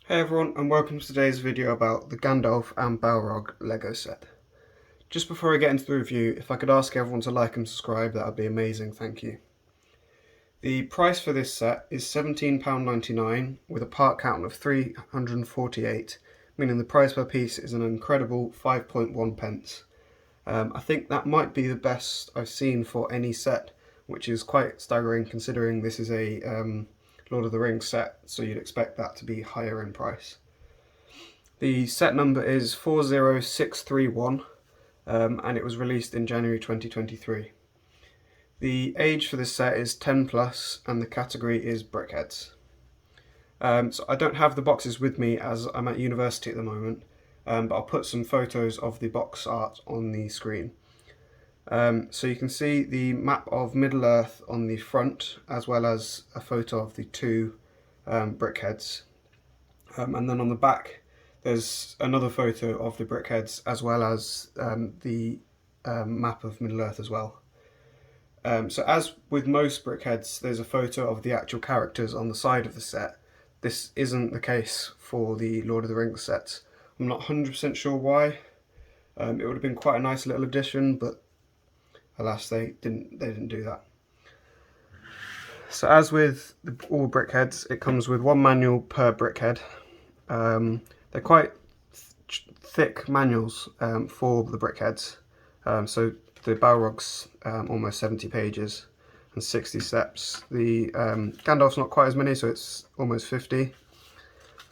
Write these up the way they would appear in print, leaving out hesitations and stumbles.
Hey everyone, and welcome to today's video about the Gandalf and Balrog Lego set. Just before I get into the review, if I could ask everyone to like and subscribe, that would be amazing, thank you. The price for this set is £17.99 with a part count of 348, meaning the price per piece is an incredible 5.1 pence. I think that might be the best I've seen for any set, which is quite staggering considering this is a Lord of the Rings set, so you'd expect that to be higher in price. The set number is 40631 and it was released in January 2023. The age for this set is 10 plus and the category is Brickheadz. So I don't have the boxes with me as I'm at university at the moment, but I'll put some photos of the box art on the screen. So you can see the map of Middle-earth on the front, as well as a photo of the two Brickheadz. And then on the back there's another photo of the Brickheadz, as well as the map of Middle-earth as well. So as with most Brickheadz, there's a photo of the actual characters on the side of the set. This isn't the case for the Lord of the Rings sets. I'm not 100% sure why. It would have been quite a nice little addition, but alas, they didn't do that. So as with all Brickheadz, it comes with one manual per Brickhead. They're quite thick manuals for the Brickheadz. So the Balrog's almost 70 pages and 60 steps. The Gandalf's not quite as many, so it's almost 50.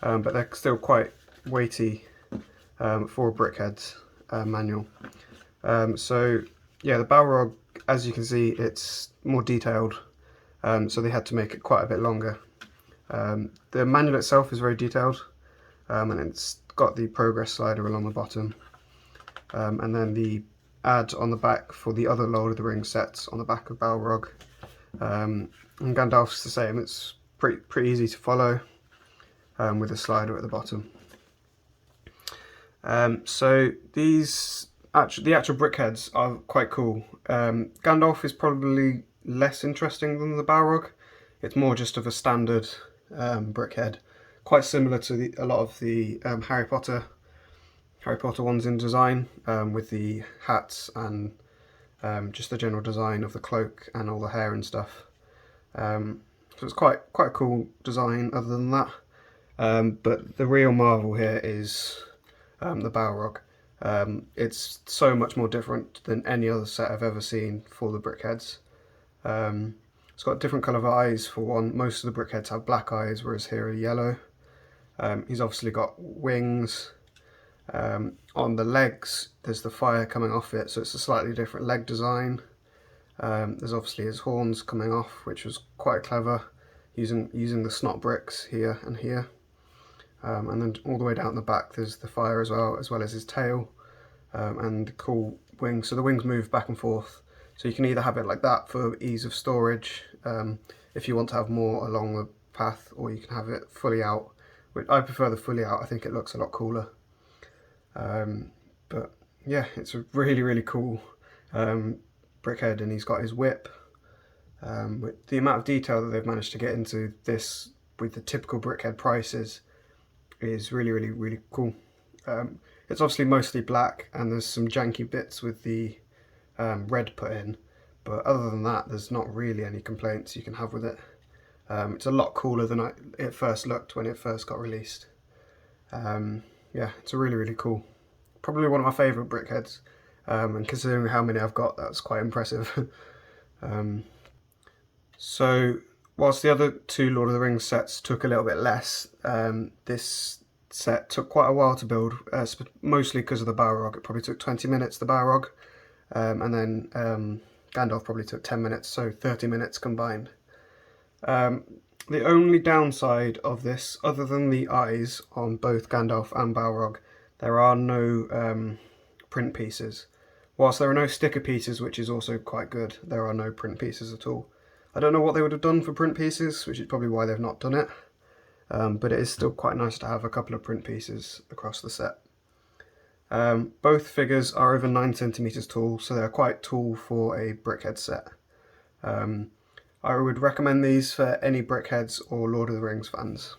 But they're still quite weighty for a Brickheadz manual. So yeah, the Balrog, as you can see, it's more detailed, so they had to make it quite a bit longer. The manual itself is very detailed, and it's got the progress slider along the bottom, and then the ad on the back for the other Lord of the Rings sets on the back of Balrog. And Gandalf's the same, it's pretty easy to follow, with a slider at the bottom. So the actual Brickheadz are quite cool. Gandalf is probably less interesting than the Balrog. It's more just of a standard Brickhead, quite similar to a lot of the Harry Potter ones in design, with the hats and just the general design of the cloak and all the hair and stuff. So it's quite a cool design other than that. But the real marvel here is the Balrog. It's so much more different than any other set I've ever seen for the Brickheadz. It's got different colour of eyes for one. Most of the Brickheadz have black eyes, whereas here are yellow. He's obviously got wings. On the legs there's the fire coming off it, so it's a slightly different leg design. There's obviously his horns coming off, which was quite clever, using the snot bricks here and here. And then all the way down the back there's the fire as well as his tail, and the cool wings. So the wings move back and forth, so you can either have it like that for ease of storage, if you want to have more along the path, or you can have it fully out, which I prefer the fully out. I think it looks a lot cooler. But yeah, it's a really cool Brickhead, and he's got his whip. With the amount of detail that they've managed to get into this with the typical Brickhead prices is really cool. It's obviously mostly black, and there's some janky bits with the red put in, but other than that there's not really any complaints you can have with it. It's a lot cooler than it first looked when it first got released. Yeah, it's a really cool. Probably one of my favourite Brickheadz, and considering how many I've got, that's quite impressive. So whilst the other two Lord of the Rings sets took a little bit less, this set took quite a while to build, mostly because of the Balrog. It probably took 20 minutes, the Balrog, and then Gandalf probably took 10 minutes, so 30 minutes combined. The only downside of this, other than the eyes on both Gandalf and Balrog, there are no print pieces. Whilst there are no sticker pieces, which is also quite good, there are no print pieces at all. I don't know what they would have done for print pieces, which is probably why they've not done it, but it is still quite nice to have a couple of print pieces across the set. Both figures are over 9 centimeters tall, so they're quite tall for a Brickhead set. I would recommend these for any Brickheadz or Lord of the Rings fans.